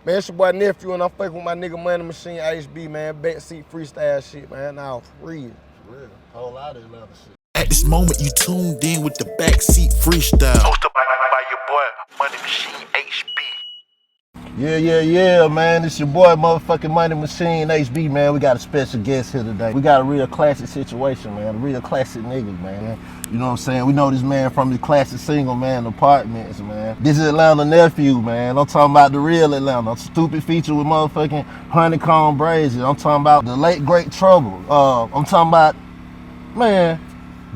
Man, it's your boy NEFEW, and I'm fucking with my nigga Money Machine HB, man. Backseat Freestyle shit, man. Now, for real. For real. Whole lot of Atlanta shit. At this moment, you tuned in with the Backseat Freestyle. Hosted by your boy, Money Machine HB. Yeah, man. It's your boy, motherfucking Money Machine HB, man. We got a special guest here today. We got a real classic situation, man. A real classic nigga, man. You know what I'm saying? We know this man from the classic single, man, Apartments, man. This is Atlanta NEFEW, man. I'm talking about the real Atlanta. Stupid feature with motherfucking honeycomb braids. I'm talking about the late great Trouble. I'm talking about, man,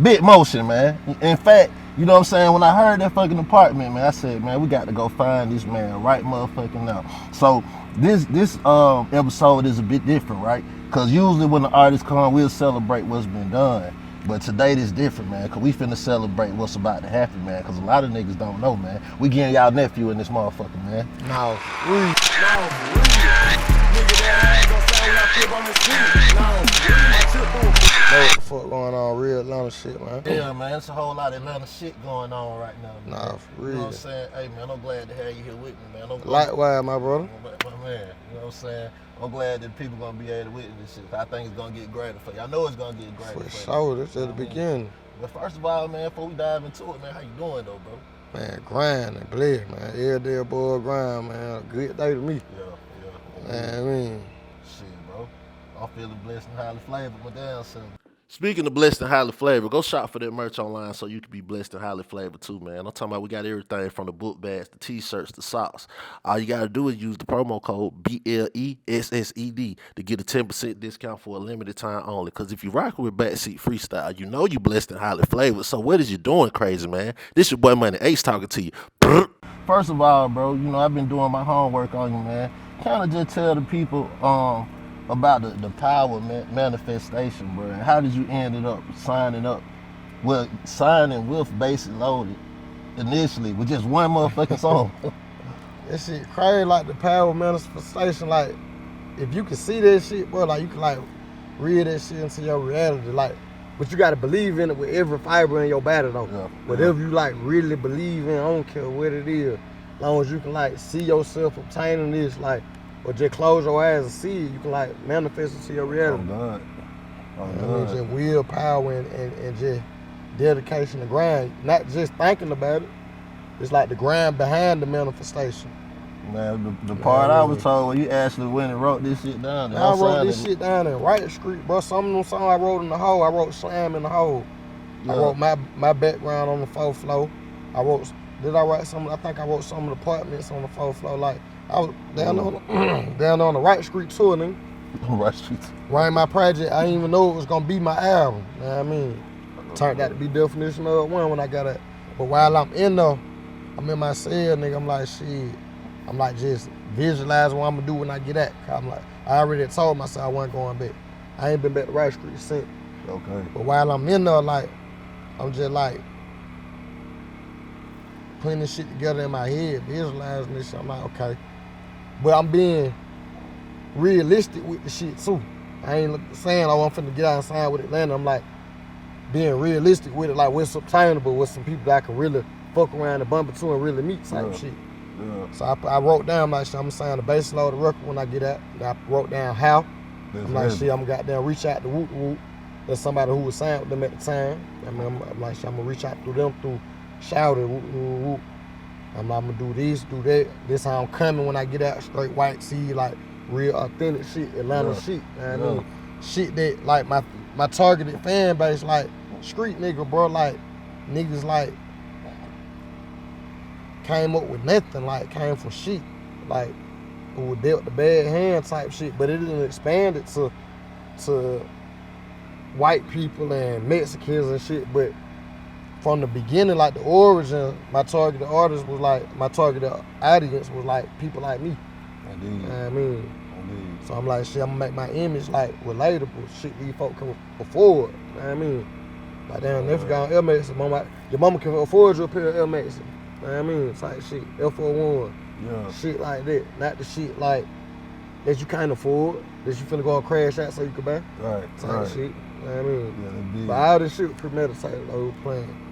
Big Motion, man. In fact, you know what I'm saying? When I heard that fucking Apartment, man, I said, man, we got to go find this man right motherfucking now. So this episode is a bit different, right? Because usually when the artists come, we'll celebrate what's been done. But today it's different, man, because we finna celebrate what's about to happen, man, because a lot of niggas don't know, man. We getting y'all nephew in this motherfucker, man. No, for real. Nigga, that ain't gonna say when I flip on the street. Know what the fuck going on, real Atlanta shit, man. Yeah, man, it's a whole lot of Atlanta shit going on right now, man. Nah, for real. You know what I'm saying? Hey, man, I'm glad to have you here with me, man. Likewise, my brother. My man, you know what I'm saying? I'm glad that people gonna be able to witness this shit. I think it's gonna get greater for you. I know it's gonna get greater for you. For sure, that's at the beginning. But first of all, man, before we dive into it, man, how you doing though, bro? Man, grind and blessed, man. Every day a boy grind, man. A good day to me. Yeah. Man, I mean. Shit, bro. I'm feeling blessed and highly flavored, my damn son. Speaking of blessed and highly flavored, go shop for that merch online so you can be blessed and highly flavored too, man. I'm talking about we got everything from the book bags, the t-shirts, the socks. All you gotta do is use the promo code BLESSED to get a 10% discount for a limited time only. Cause if you rock with Backseat Freestyle, you know you blessed and highly flavored. So what is you doing, crazy man? This your boy Money Ace talking to you. First of all, bro, you know I've been doing my homework on you, man. Kind of just tell the people about the power manifestation, bro. And how did you end up signing up? Well, signing with Basic Loaded initially with just one motherfucking song. That shit crazy, like the power manifestation. Like, if you can see that shit, bro, like you can like read that shit into your reality. Like, but you gotta believe in it with every fiber in your body though. Yeah, Whatever you like really believe in, I don't care what it is. As long as you can like see yourself obtaining this, like, or just close your eyes and see it, you can like manifest it to your reality. I'm I mean, just willpower and just dedication to grind. Not just thinking about it. It's like the grind behind the manifestation. Man, the part I was told when you actually went and wrote this shit down. I wrote this shit down in Wright Street, bro. Some of them songs I wrote in the hole. I wrote Slam in the hole. Yeah. I wrote my background on the 4th floor. I write some? I think I wrote some of the Apartments on the 4th floor. Like, I was down on the Wright Street tour, nigga. Wright Street. Writing my project, I didn't even know it was gonna be my album. You know what I mean? Turned out to be definition of one when I got it. But while I'm in there, I'm in my cell, nigga. I'm like, shit. I'm like just visualizing what I'm gonna do when I get out. I'm like, I already told myself I wasn't going back. I ain't been back to Wright Street since. Okay. But while I'm in there, like, I'm just like putting this shit together in my head, visualizing this shit. I'm like, okay. But I'm being realistic with the shit too. I ain't saying, oh, I'm finna get out and sign with Atlanta. I'm like being realistic with it, like what's obtainable with some people that I can really fuck around and bump into and really meet type shit. Yeah. So I wrote down, like, shit, I'm gonna sign the Bass Loaded record when I get out. I wrote down how. I'm like, shit, I'm gonna goddamn reach out to Woot Woot. There's somebody who was signed with them at the time. I mean, I'm like, shit, I'm gonna reach out through them through Shouted, Woot Woot Woot. I'm gonna do this, do that. This how I'm coming when I get out, straight white tee, like real authentic shit, Atlanta shit. You know what I mean? Shit that like my targeted fan base, like street nigga, bro, like niggas like came up with nothing, like came from shit, like who dealt the bad hand type shit, but it didn't expand it to white people and Mexicans and shit, but from the beginning, like the origin, my targeted audience was like, my targeted audience was like people like me. Indeed. You know what I mean? Indeed. So I'm like, shit, I'm gonna make my image like relatable, shit these folk can afford. You know what I mean? Like, damn, if you got on Air Max, your mama can afford you a pair of Air Max. You know what I mean? It's like shit, F41, shit like that. Not the shit like that you can't afford, that you finna go and crash out so you can buy. Type shit. You know what I mean? Yeah, indeed. But all this shit premeditated, though, playing.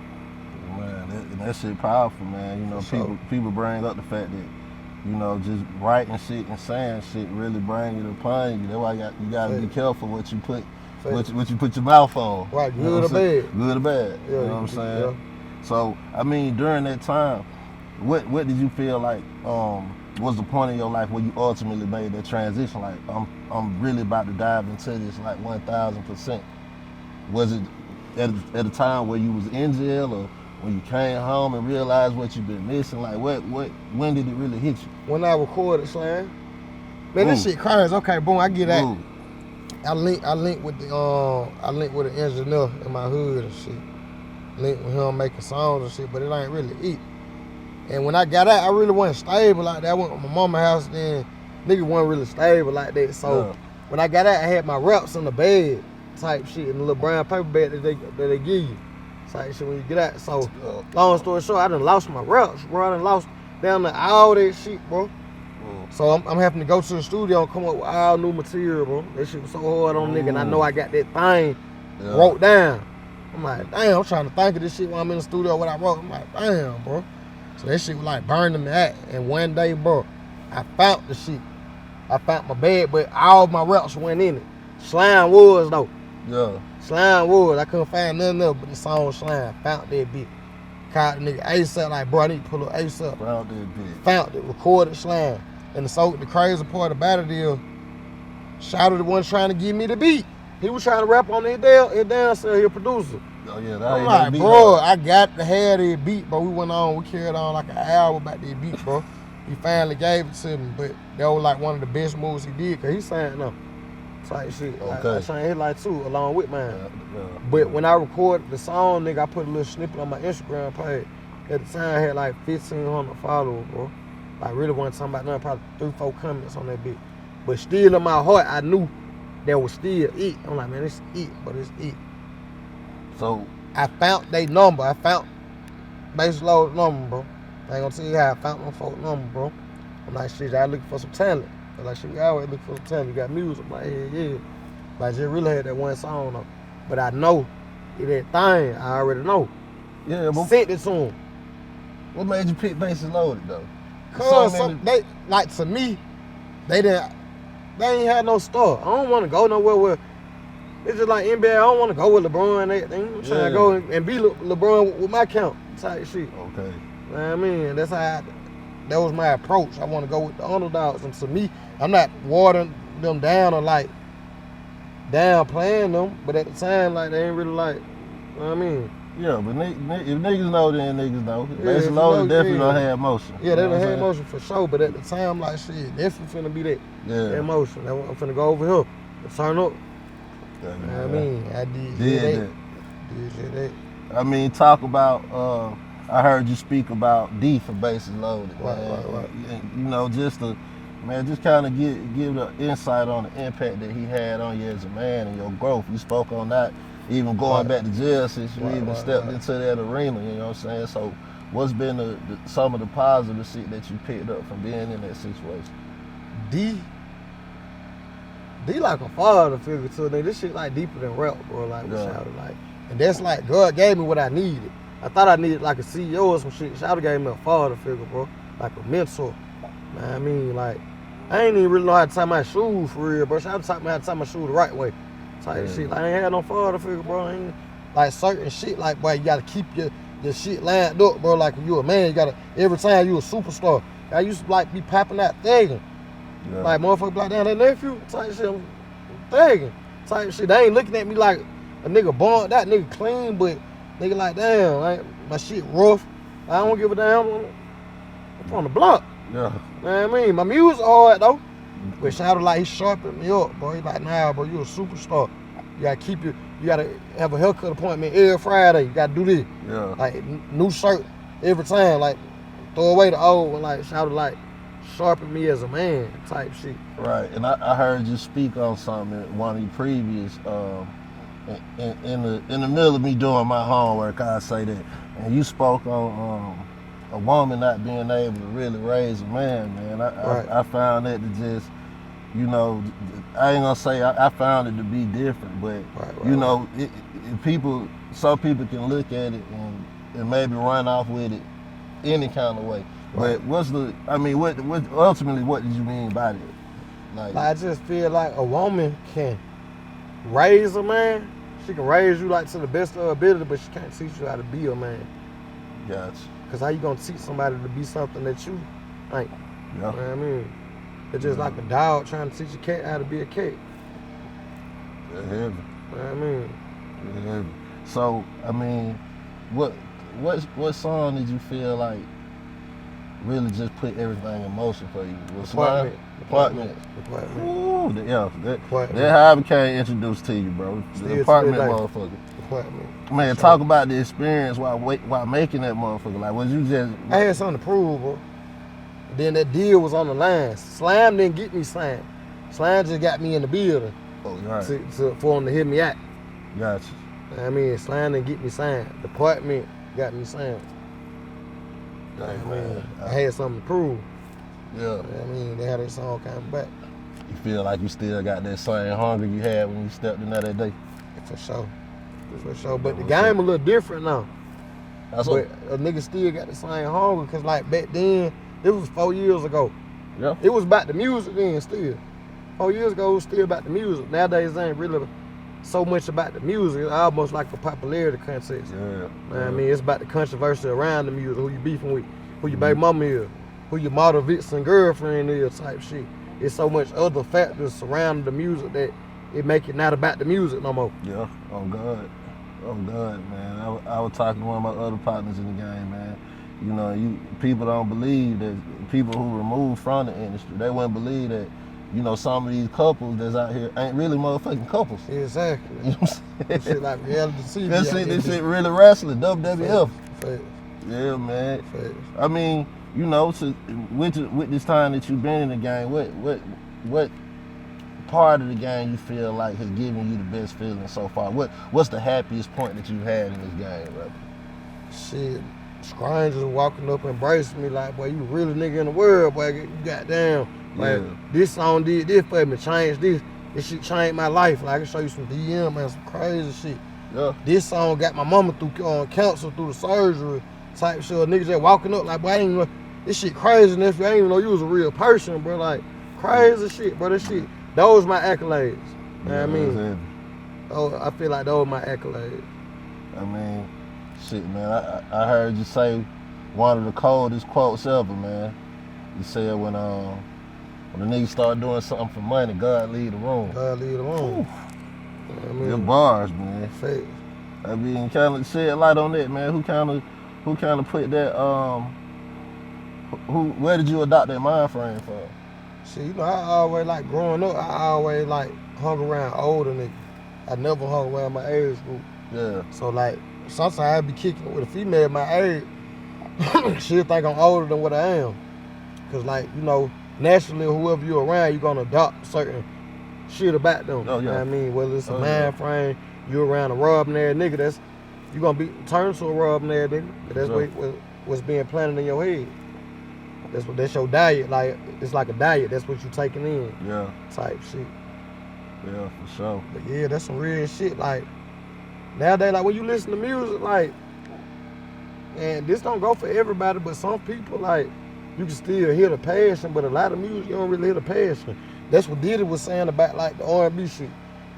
Man, that shit powerful, man. You know, people bring up the fact that, you know, just writing shit and saying shit really bring it upon you. That's why you gotta be careful what you put what you put your mouth on. Right, good or bad. Good or bad. Yeah, you know what I'm saying? Yeah. So I mean, during that time, what did you feel like was the point in your life where you ultimately made that transition? Like, I'm really about to dive into this like 1,000%. Was it at a time where you was in jail, or when you came home and realized what you've been missing? Like, when did it really hit you? When I recorded Slam. Man, this shit crazy. Okay, boom, I get that. Ooh. I link with the engineer in my hood and shit. Link with him making songs and shit, but it ain't really it. And when I got out, I really wasn't stable like that. I went to my mama's house, then nigga wasn't really stable like that. So when I got out, I had my raps in the bed type shit, in the little brown paper bag that they give you. Type shit when you get out. So long story short, I done lost my raps, bro. I done lost down to all that shit, bro. So I'm having to go to the studio and come up with all new material, bro. That shit was so hard on nigga, and I know I got that thing wrote down. I'm like, damn, I'm trying to think of this shit while I'm in the studio, what I wrote. I'm like, damn, bro. So that shit was like burning me out. And one day, bro, I found the shit. I found my bed, but all my raps went in it. Slime was, though. Yeah. Slime was. I couldn't find nothing else but the song Slime. Found that bitch. Called the nigga ASAP, like, bro, I need to pull up ASAP. Found that bitch. Found it, recorded Slime. And the crazy part about it is, Shouted the one trying to give me the beat. He was trying to rap on his damn self, he a producer. Oh yeah, that I'm ain't like, no beat. bro, I got to have that beat, bro. We carried on like an hour about that beat, bro. He finally gave it to me, but that was like one of the best moves he did, cause he signed up type shit. Okay. I signed his like too, along with mine. Yeah. But when I recorded the song, nigga, I put a little snippet on my Instagram page. At the time, I had like 1,500 followers, bro. I really wasn't talking about nothing, probably 3-4 comments on that beat. But still in my heart, I knew that was still it. I'm like, man, it's it, but it's it. So I found their number. I found Bass Load's number, bro. I ain't gonna tell you how I found my folk number, bro. I'm like, shit, I looking for some talent. I'm like, shit, we always looking for some talent. You got music. I'm like, yeah. But I just really had that one song though. But I know it that thing. I already know. yeah, but Sent it to him. what made you pick Bases Loaded though? Cause they, like, to me, they ain't had no star. I don't want to go nowhere where it's just like NBA. I don't want to go with LeBron and everything. I'm trying to go and be LeBron with my count type shit. Okay. You know what I mean? That was my approach. I want to go with the underdogs. And to me, I'm not watering them down or like downplaying them, but at the time, like, they ain't really like, you know what I mean? Yeah, but if niggas know, then niggas know. Yeah, Bases if you Loaded know, definitely yeah. don't have motion. Yeah, they done had motion for sure, but at the time, like, shit, definitely finna be that emotion. I'm finna go over here and turn up. Yeah, You know what I mean? I did Did that. I mean, talk about, I heard you speak about D for Bases Loaded. Right. You know, just kind of give the insight on the impact that he had on you as a man and your growth. You spoke on that, even going back to jail since you even stepped into that arena, you know what I'm saying? So what's been some of the positive shit that you picked up from being in that situation? D like a father figure to me. This shit like deeper than rap, bro. Like, what Shouted like. And that's like, God gave me what I needed. I thought I needed like a CEO or some shit. Shouted gave me a father figure, bro. Like a mentor. Man, I mean, like, I ain't even really know how to tie my shoes for real, bro. Shouted taught me how to tie my shoes the right way. Type shit. Like, I ain't had no father figure, bro. I ain't, like, certain shit, like, boy, you gotta keep your shit lined up, bro. Like, when you a man, you gotta, every time you a superstar. I used to, like, be popping that thugging. Yeah. Like, motherfucker, like, damn, that nephew, type shit, I'm thugging. Type shit. They ain't looking at me like a nigga born, that nigga clean, but nigga like, damn, like, my shit rough. I don't give a damn. I'm from the block. Yeah. You know what I mean? My music hard, though. But Shouted like, he sharpened me up, bro. He like, nah, bro, you a superstar. You gotta have a haircut appointment every Friday. You gotta do this. Yeah. Like, new shirt every time. Like, throw away the old one. Like, Shouted like, sharpen me as a man type shit. Right, and I heard you speak on something in one of your previous, in the middle of me doing my homework, I say that, and you spoke on a woman not being able to really raise a man. I found that to just, you know, I ain't gonna say I found it to be different, but you know, some people can look at it and maybe run off with it any kind of way. But what ultimately what did you mean by that? Like I just feel like a woman can raise a man. She can raise you like to the best of her ability, but she can't teach you how to be a man. Gotcha. Cause how you gonna teach somebody to be something that you ain't? Yeah. You know what I mean? It's just like a dog trying to teach a cat how to be a cat. Yeah, heavy. You know what I mean? Yeah, heavy. So, I mean, what song did you feel like really just put everything in motion for you? Was Apartment. Ooh, that's how I became introduced to you, bro. The Apartment motherfucker. Apartment. Man, talk about the experience while making that motherfucker. Like, was you just... I had something to prove, bro. Then that deal was on the line. Slam didn't get me signed. Slam just got me in the building. Oh, right. For him to hit me out. Gotcha. I mean, Slam didn't get me signed. The Apartment got me signed. I had something to prove. Yeah. I mean, they had their song coming back. You feel like you still got that same hunger you had when you stepped in there that day? For sure. For sure. But the game a little different now. That's but a nigga still got the same hunger, because like back then, it was 4 years ago. Yeah. It was about the music then still. 4 years ago, it was still about the music. Nowadays, it ain't really so much about the music. It's almost like a popularity contest. Yeah. You know what I mean? It's about the controversy around the music, who you beefing with, who your baby mama is, who your model vixen girlfriend is, type shit. It's so much other factors surrounding the music that it make it not about the music no more. Yeah, oh God, man. I was talking to one of my other partners in the game, man. You know, people don't believe that people who removed from the industry, they wouldn't believe that, you know, some of these couples that's out here ain't really motherfucking couples. Exactly. You know what I'm saying? Shit like reality TV. This shit really wrestling, WWF. Facts. Yeah, man. Facts. I mean, you know, with this time that you've been in the game, what part of the game you feel like has given you the best feeling so far? What's the happiest point that you've had in this game, brother? Shit, strangers walking up and embracing me like, boy, you really nigga in the world, boy. You goddamn, like, this song did this for me, changed this. This shit changed my life. Like, I can show you some DM, man, some crazy shit. Yeah. This song got my mama through cancer, through the surgery type shit. Niggas just walking up like, boy, I ain't even know, this shit crazy, nephew. I ain't even know you was a real person, bro. Like, crazy shit, bro. This shit, those my accolades. You know what I mean? Oh, I feel like those my accolades. I mean, shit, man. I heard you say one of the coldest quotes ever, man. You said when the niggas start doing something for money, God leave the room. God leave the room. You know what I mean? Your bars, man. Facts. I mean, kind of shed light on that, man. Who kind of put that? Where did you adopt that mind frame from? See, you know, I always, like, growing up, I always, like, hung around older niggas. I never hung around my age group. Yeah. So, like, sometimes I be kicking it with a female my age. She'll think I'm older than what I am. Because, like, you know, naturally, whoever you're around, you're going to adopt certain shit about them. Oh, yeah. You know what I mean? Whether it's a mind frame, you're around a robbing ass nigga, you're going to be turned to a robbing ass nigga. That's what's being planted in your head. That's your diet. Like, it's like a diet. That's what you taking in. Yeah. Type shit. Yeah, for sure. But yeah, that's some real shit. Like, nowadays, like, when you listen to music, like, and this don't go for everybody, but some people, like, you can still hear the passion, but a lot of music, you don't really hear the passion. That's what Diddy was saying about, like, the R&B shit.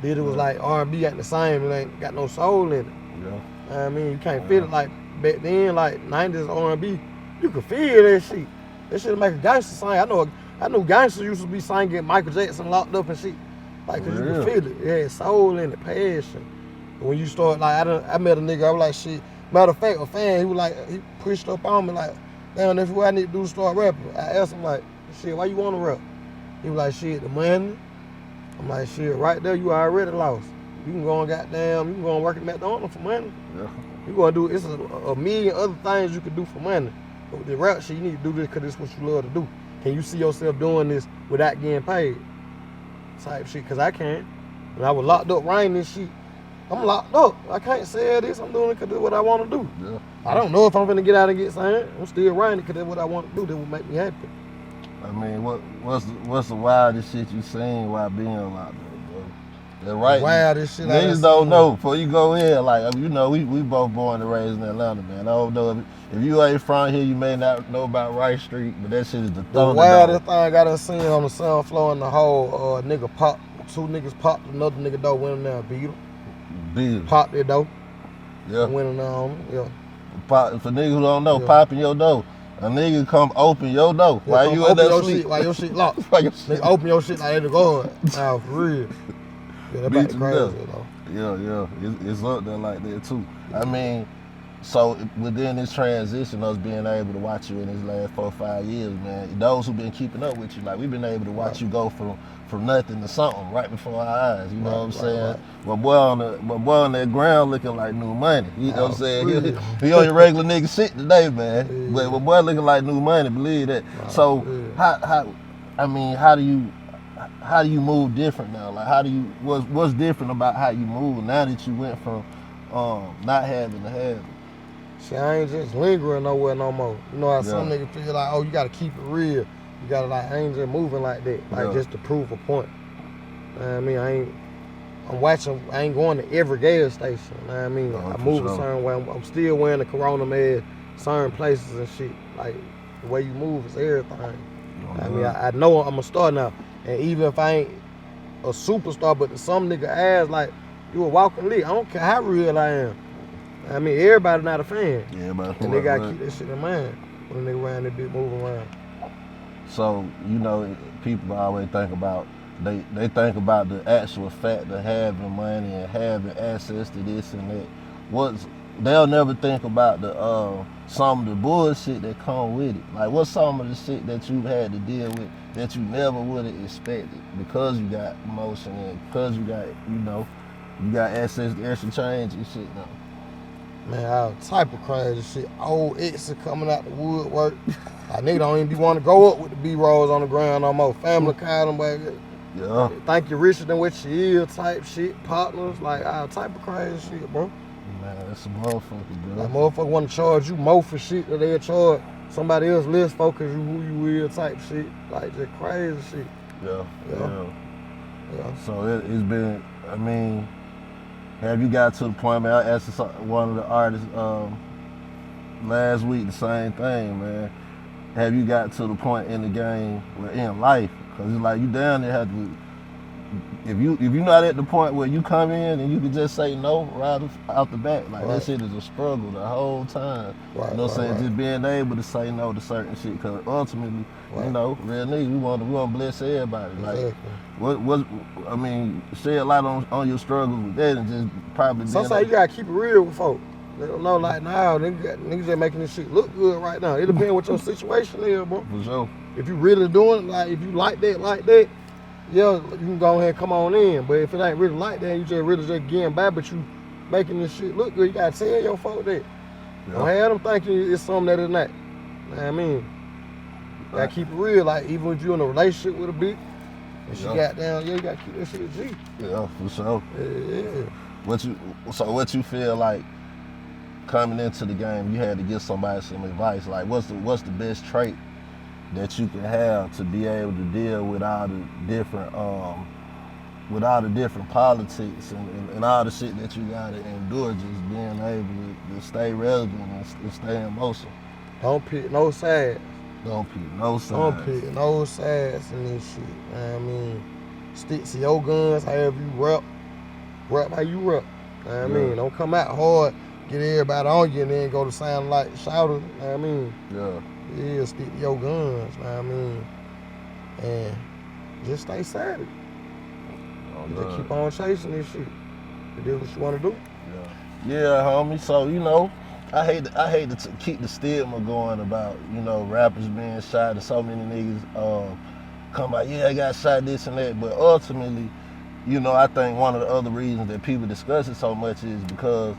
Diddy was like, R&B ain't the same. It ain't got no soul in it. Yeah. I mean, you can't feel it. Like, back then, like, 90s R&B, you could feel that shit. That shit make a gangster sing. I know gangsters used to be singing Michael Jackson locked up and shit. Like, cause you could feel it. It had soul in it, passion. And when you start, like, I met a nigga, I was like, shit. Matter of fact, a fan, he pushed up on me like, damn, that's what I need to do to start rapping. I asked him like, shit, why you want to rap? He was like, shit, the money. I'm like, shit, right there, you already lost. You can go and work at McDonald's for money. Yeah. You gonna do, it's a million other things you could do for money. But with the rap shit, you need to do this because it's what you love to do. Can you see yourself doing this without getting paid? Type shit, because I can. When I was locked up writing this shit, I'm locked up. I can't sell this. I'm doing it because that's what I want to do. Yeah. I don't know if I'm gonna get out and get signed. I'm still writing it because that's what I want to do. That will make me happy. I mean, what's the wildest shit you seen while being locked up, bro? That's right. Wildest shit I Niggas done don't seen. know. Before you go in, like, you know, we both born and raised in Atlanta, man. I don't know if you ain't from here, you may not know about Rice Street, but that shit is the The Thunderdome. wildest thing I done seen on the sound floor in the whole nigga popped. 2 niggas popped another nigga door, went in there and beat him. Big. Popped their door. Yeah. Went in there on him. Yeah. Pop, for niggas who don't know, Yeah. popping your door. A nigga come open your door Yeah, while come you in open that your sleep. shit while your shit locked. While your shit- Nigga open your shit like they the guard. Nah, for real. Yeah, that Beat about you crazy up. though. Yeah. It's up there like that too. I mean, so within this transition, us being able to watch you in these last 4 or 5 years, man, those who've been keeping up with you, like we've been able to watch you go from nothing to something right before our eyes. You know what I'm saying? Right. My boy on that ground looking like new money. You know what I'm saying? Really? He on your regular nigga shit today, man. Yeah. But my boy looking like new money. Believe that. Wow, So yeah. how do you move different now? Like what's different about how you move now that you went from not having to have it? See, I ain't just lingering nowhere no more. You know how some niggas feel like, oh, you gotta keep it real. You gotta like, I ain't just moving like that, like just to prove a point. You know what I mean, I ain't going to every gas station. You know what I mean? I move a certain way. I'm still wearing the Corona mask, certain places and shit. Like the way you move is everything. I mean, I know I'm a star now, and even if I ain't a superstar, but to some nigga ass like you a walking lick. I don't care how real I am. I mean, everybody not a fan. Yeah, but And they gotta keep that shit in mind when they around that big moving around. So, you know, people always think about they think about the actual fact of having money and having access to this and that. They'll never think about the some of the bullshit that come with it. Like what's some of the shit that you've had to deal with that you never would have expected because you got emotion and because you got, you got access to extra change and shit now. Man, all type of crazy shit. Old exes coming out the woodwork. Like nigga don't even be want to go up with the B-rolls on the ground no more. Family calling, but Yeah. think you're richer than what you is type shit. Partners, like all type of crazy shit, bro. Man, that's a motherfucker, bro. Like motherfucker want to charge you more for shit that they'll charge somebody else less for cause you who you is type shit. Like just crazy shit. Yeah. So it's been, I mean, have you got to the point, man, I asked one of the artists last week the same thing, man. Have you got to the point in the game or in life? Because it's like you down there have to, if you're not at the point where you come in and you can just say no right out the back, like that shit is a struggle the whole time. You know what I'm saying? Just being able to say no to certain shit, because ultimately, you know, real niggas, we want to bless everybody. Like, I mean, shed a lot on your struggles with that and just probably. Sometimes you gotta keep it real with folks. They don't know, like, nah, niggas just making this shit look good right now. It depends what your situation is, bro. For sure. If you really doing it, like, if you like that, yeah, you can go ahead and come on in. But if it ain't really like that, you just really just getting by, but you making this shit look good, you gotta tell your folk that. Don't have them thinking it's something that is not. You know what I mean? You gotta keep it real. Like, even if you're in a relationship with a bitch, and she got down, you gotta keep that shit a G. Yeah, for sure. Yeah. What you feel like coming into the game, you had to give somebody some advice? Like, what's the best trait that you can have to be able to deal with all the different politics and all the shit that you gotta endure, just being able to stay relevant and stay in motion? Don't pick no sides. Don't pick no sides. Don't pick no sides in this shit. You know what I mean? Stick to your guns, however you rep how you rep. You know what I mean? Don't come out hard, get everybody on you and then go to sound like shouter. You know what I mean? Yeah, stick to your guns. You know what I mean? And just stay savage. Just keep on chasing this shit. You do what you want to do. Yeah, homie. So, you know, I hate to keep the stigma going about, you know, rappers being shot and so many niggas come out, I got shot, this and that. But ultimately, you know, I think one of the other reasons that people discuss it so much is because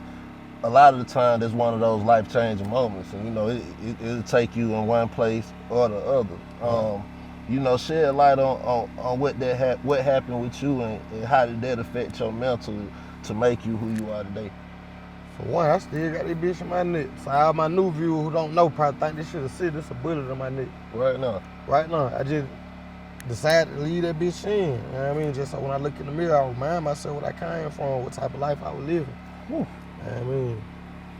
a lot of the time that's one of those life-changing moments. And, you know, it'll take you in one place or the other. You know, shed light on what happened with you and how did that affect your mental to make you who you are today? For one, I still got this bitch in my neck. So all my new viewers who don't know probably think this shit a shit. This a bullet in my neck. Right now. Right now. I just decided to leave that bitch in. You know what I mean? Just so when I look in the mirror, I remind myself what I came from, what type of life I was living. Whew. You know what I mean?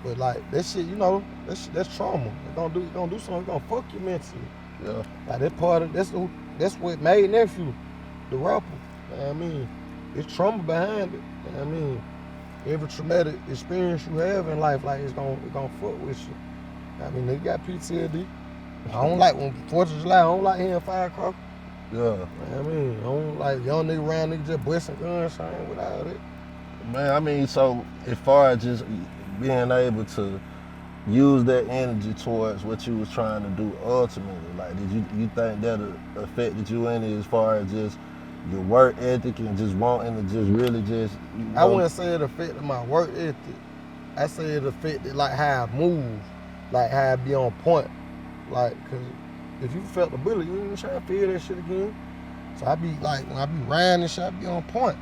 But like that shit, you know, that's trauma. It's gonna do something, it's gonna fuck you mentally. Yeah. Like that part of that's what made NEFEW the rapper. You know what I mean? It's trauma behind it. You know what I mean? Every traumatic experience you have in life, like it's gonna fuck with you. I mean, they got PTSD. I don't like when 4th of July, I don't like hearing firecrackers. Yeah. You know what I mean? I don't like young nigga around niggas just busting guns, saying without it. Man, I mean, so as far as just being able to use that energy towards what you was trying to do ultimately, like did you think that affected you any as far as just your work ethic and just wanting to just really just, you know? I wouldn't say it affected my work ethic. I say it affected like how I move, like how I be on point. Like, cause if you felt the bullet, you ain't trying to feel that shit again. So I be like, when I be riding and shit, I be on point.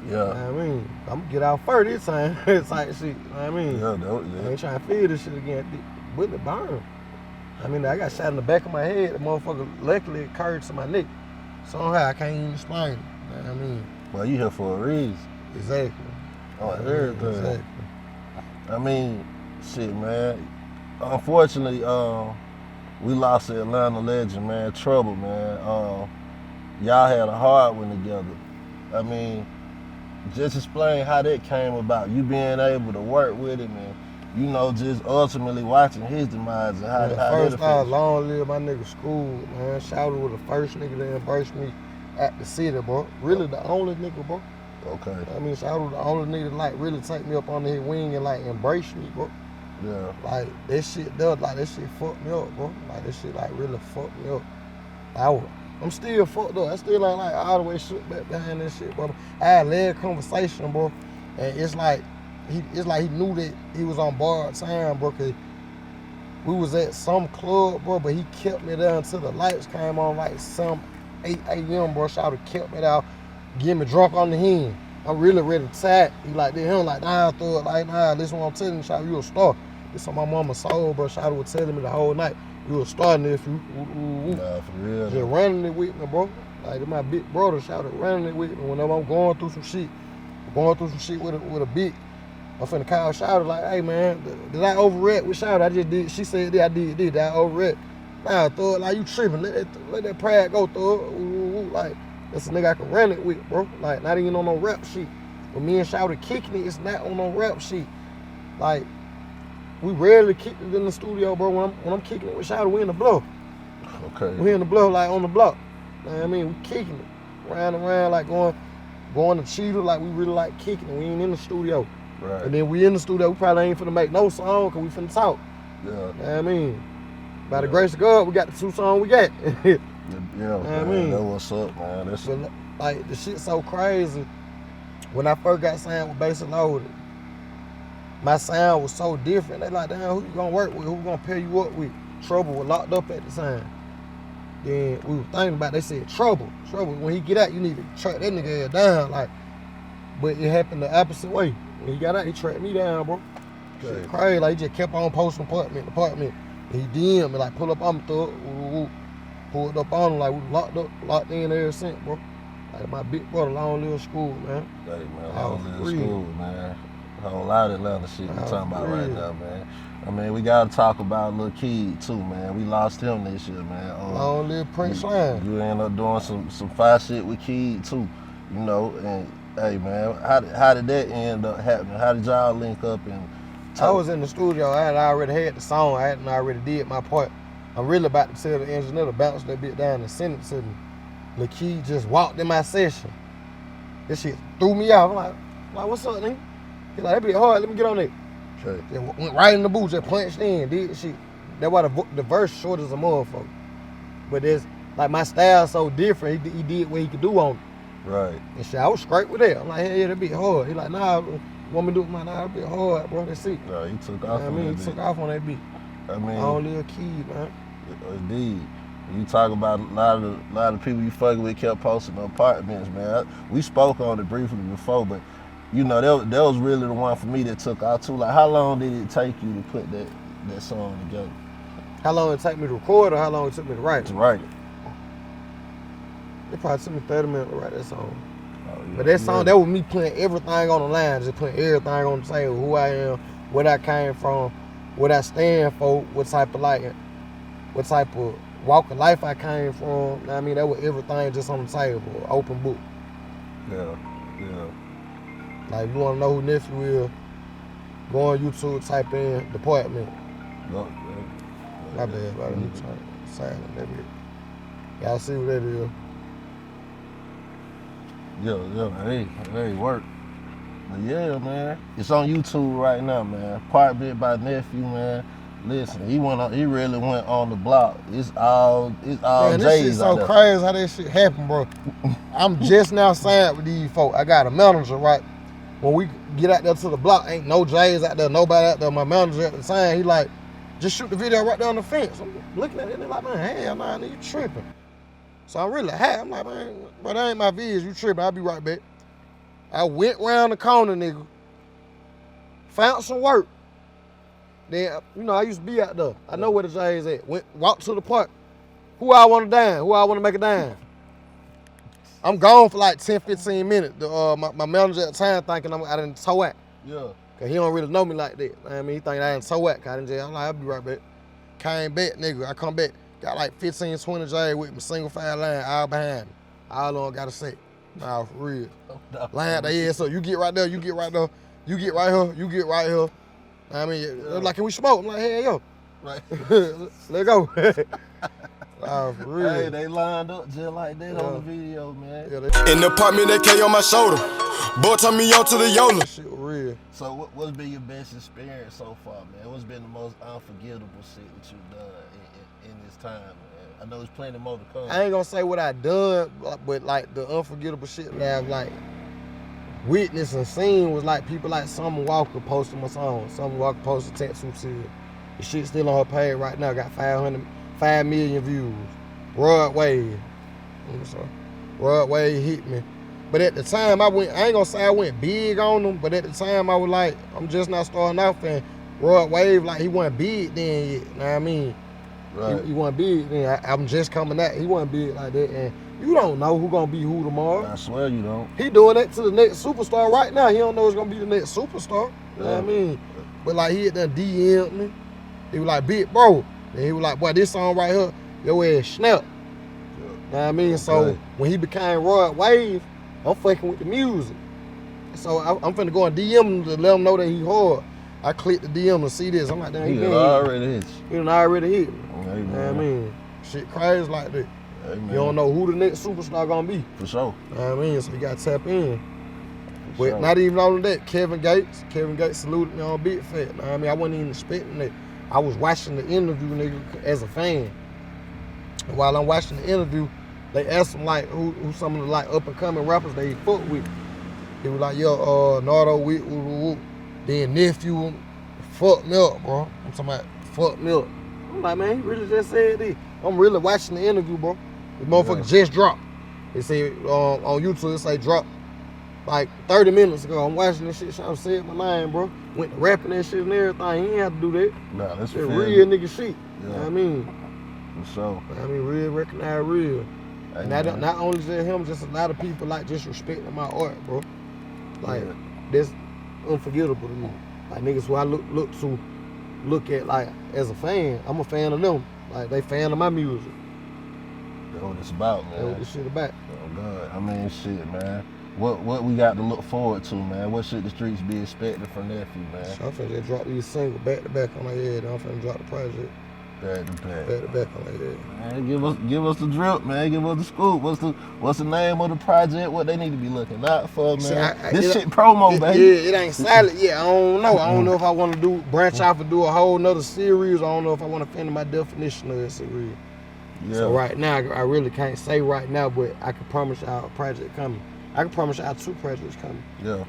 Yeah. You know what I mean? I'm gonna get out first this time. It's like shit, you know what I mean? Yeah. I ain't trying to feel this shit again. The bullet burn. I mean, I got shot in the back of my head. The motherfucker luckily it curved to my neck. Somehow I can't even explain it. You know what I mean? Well, you here for a reason. Exactly. On everything. Exactly. I mean, shit, man. Unfortunately, we lost the Atlanta legend, man. Trouble, man. Y'all had a hard one together. I mean, just explain how that came about. You being able to work with him and, you know, just ultimately watching his demise and how that first affects off, you. long live my nigga School, man. Shout out to the first nigga that embraced me at the city, bro. Really the only nigga, bro. Okay. I mean, shout out to the only nigga that like really take me up under his wing and like embrace me, bro. Yeah. Like that shit that shit fucked me up, bro. Like that shit like really fucked me up. I'm still fucked up. I still ain't like all the way shook back behind that shit, bro. I had led conversation, bro, and it's like he knew that he was on borrowed time, bro. Cause we was at some club, bro, but he kept me there until the lights came on, like some 8 a.m., bro. Shout out kept me out, get me drunk on the hen. I'm really ready to tap. He like that. He don't like, nah, throw it like, nah, listen what I'm telling you, shout out, you a star. This on my mama's soul, bro. Shout out was telling me the whole night. You a star, nephew. Nah, for real. Just running it with me, bro. Like, my big brother shouted, running it with me. Whenever I'm going through some shit with a big, I'm finna call Shouter like, hey, man, did I overreact with Shouter? I just did. She said, I did. Did I overreact? Nah, throw it like you tripping. Let that pride go, throw it. Like, that's a nigga I can run it with, bro. Like, not even on no rap shit. When me and Shouter kicking it, it's not on no rap shit. Like, we rarely kick it in the studio, bro. When I'm kicking it with Shouter, we in the blow. Okay. We in the blow, like on the block. You know what I mean? We kicking it. Round and round, like going to Cheetah, like we really like kicking it. We ain't in the studio. Right. And then we in the studio, we probably ain't finna make no song, cause we finna talk. Yeah. You know what I mean? By the grace of God, we got the 2 songs we got. Yeah, know man, what I mean? that's what's up, man. That's But like, the shit so crazy. When I first got signed with Backseat Loaded, my sound was so different. They like, damn, who you gonna work with? Who gonna pair you up with? Trouble was locked up at the time. Then we were thinking about, they said, Trouble, when he get out, you need to track that nigga ass down. Like, but it happened the opposite way. When he got out, he tracked me down, bro. Shit crazy, like he just kept on posting apartment. And he DM'd me, like, pull up on me, pulled up on him, like we locked in ever since, bro. Like my big brother, long live School, man. Hey, man, long live School, man. A whole lot of Atlanta shit we talking about right now, man. I mean, we gotta talk about Lil Kid too, man. We lost him this year, man. Long live Prince Slime. You end up doing some fire shit with Kid too, you know. And hey, man, how did that end up happening? How did y'all link up and talk? I was in the studio. I had already had the song. I hadn't already did my part. I'm really about to tell the engineer to bounce that bit down and send it to me. Lil Kid just walked in my session. This shit threw me off. I'm like, what's up, nigga? He's like, that bit hard. Let me get on it. Okay. Then went right in the booth, just punched in, did shit. That's why the verse short as a motherfucker. But there's like my style so different. He did what he could do on it. Right. And shit, I was straight with that. I'm like, hey, yeah, that bit hard. He like, nah, want me to do it? Nah, that bit hard, bro. That's it. No, he took off You know what I on mean? that He bit. took off on that beat. I mean, Only a Kid, man. Indeed. You talk about a lot of people you fucking with kept posting the apartments, man. We spoke on it briefly before, but you know, that was really the one for me that took out too. Like, how long did it take you to put that song together? How long it take me to record or how long it took me to write To it? write it. It probably took me 30 minutes to write that song. Oh, yeah, But that song, that was me putting everything on the line, just putting everything on the table, who I am, where I came from, what I stand for, what type of walk of life I came from. I mean, that was everything just on the table, open book. Yeah. Like, if you want to know who NEFEW is, go on YouTube, type in Department. No, My bad, brother. Let me try to silent that bit. Y'all see what that is? Hey, work. But yeah, man, it's on YouTube right now, man. Part bit by NEFEW, man. Listen, he really went on the block. It's all Man, this J's shit so out there. crazy how that shit happened, bro. I'm just now signed with these folks. I got a manager, right? When we get out there to the block, ain't no J's out there, nobody out there. My manager at the time, he like, just shoot the video right down the fence. I'm looking at it and like, man, hell nah, nigga, you tripping. So I'm really happy. I'm like, man, but that ain't my vids, you tripping. I'll be right back. I went round the corner, nigga. Found some work. Then, you know, I used to be out there. I know where the J's at. Walked to the park. Who I want to dine? Who I want to make a dime? I'm gone for like 10, 15 minutes. My manager at the time thinking I done toe at. Yeah. Cause he don't really know me like that. I mean, he think I done toe at. I'm like, I'll be right back. Came back, nigga. I come back. Got like 15, 20 J's with me, single file line, all behind me. All on got a set. Nah, for real. Line the ass up. You get right there, you get right there. You get right here, you get right here. I mean, like, can we smoke? I'm like, hey, yo. Right. Let's go. For real. Hey, they lined up just like that on the video, man. Yeah, In the apartment, that K on my shoulder. Boy, turn me on to the Yola. that shit real. So what's been your best experience so far, man? What's been the most unforgettable shit that you've done in this time, man? I know there's plenty more to come. I ain't gonna say what I done, but like the unforgettable shit that I've like witnessed and seen was like people like Summer Walker posting my song. Summer Walker posted Tattoo Seal. The shit still on her page right now, got 5 million views. Rod Wave. Rod Wave hit me. But at the time I ain't gonna say I went big on them, but at the time I was like, I'm just not starting off, and Rod Wave, like, he wasn't big then yet, you know what I mean? Right. He wasn't big then. I'm just coming out. He wasn't big like that, and you don't know who gonna be who tomorrow. I swear you don't. He doing that to the next superstar right now. He don't know it's gonna be the next superstar. You know what I mean? But like, he had done DM'd me. He was like, big bro. And he was like, boy, this song right here, your ass snap. You know what I mean? So when he became Rod Wave, I'm fucking with the music. So I'm finna go and DM him to let him know that he hard. I clicked the DM to see this. I'm like, damn, He already hit you. He done already hit me. Hey, You know man. what I mean? Shit crazy like that. Hey, man. You don't know who the next superstar gonna be. For sure. You know what I mean? So you gotta tap in. For But sure. not even only that, Kevin Gates saluted me on Big Fat. You know what I mean? I wasn't even expecting that. I was watching the interview, nigga, as a fan. And while I'm watching the interview, they asked him like who some of the like up and coming rappers they fuck with. He was like, yo, Nardo, then NEFEW fucked me up, bro. I'm talking about fucked me up. I'm like, man, he really just said this. I'm really watching the interview, bro. The motherfucker just dropped. They say on YouTube, it say drop like 30 minutes ago. I'm watching this shit, trying to say my name, bro. Went to rapping that shit and everything. He ain't have to do that. Nah, that's That fair. real nigga shit. You know Yeah. what I mean? For sure. I mean, real, recognize real. Hey, And man. not only just him, just a lot of people like just respecting my art, bro. Like, Yeah. that's unforgettable to me. Like, niggas who I look at like as a fan. I'm a fan of them. Like, they fan of my music. That's what it's about, That's what man. this shit about. Oh, God. I mean, shit, man. What we got to look forward to, man? What should the streets be expecting from NEFEW, man? So I'm finna just drop these singles back to back on their head. I'm finna drop the project Back to back. back to back on their head. Man, give us the drip, man. Give us the scoop. What's the name of the project? What they need to be looking out for, man? See, this shit promo, baby. Yeah, it ain't silent yet. I don't know. I don't know if I want to branch off and do a whole nother series. I don't know if I want to finish my definition of that series. Yeah. So right now, I really can't say right now, but I can promise y'all a project coming. I can promise y'all 2 projects coming. Yeah.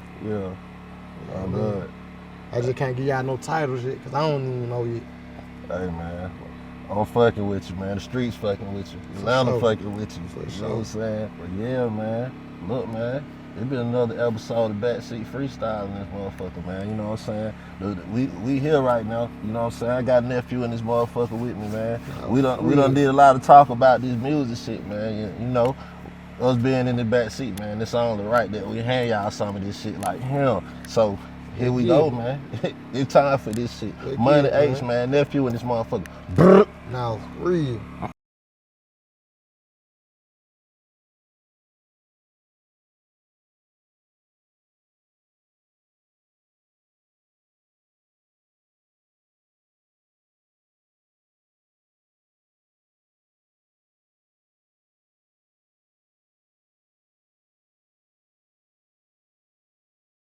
Oh, good. I just can't give y'all no titles yet, because I don't even know yet. Hey, man. I'm fucking with you, man. The streets fucking with you. For Atlanta sure. fucking with you. For You know sure. what I'm saying? But yeah, man. Look, man. It's been another episode of Backseat Freestyle in this motherfucker, man. You know what I'm saying? We here right now. You know what I'm saying? I got NEFEW in this motherfucker with me, man. We done did a lot of talk about this music shit, man. You know, us being in the back seat, man, it's only right that we hand y'all some of this shit like him. So here we go, man. It's time for this shit. Money H, man, nephew and this motherfucker. Now, real.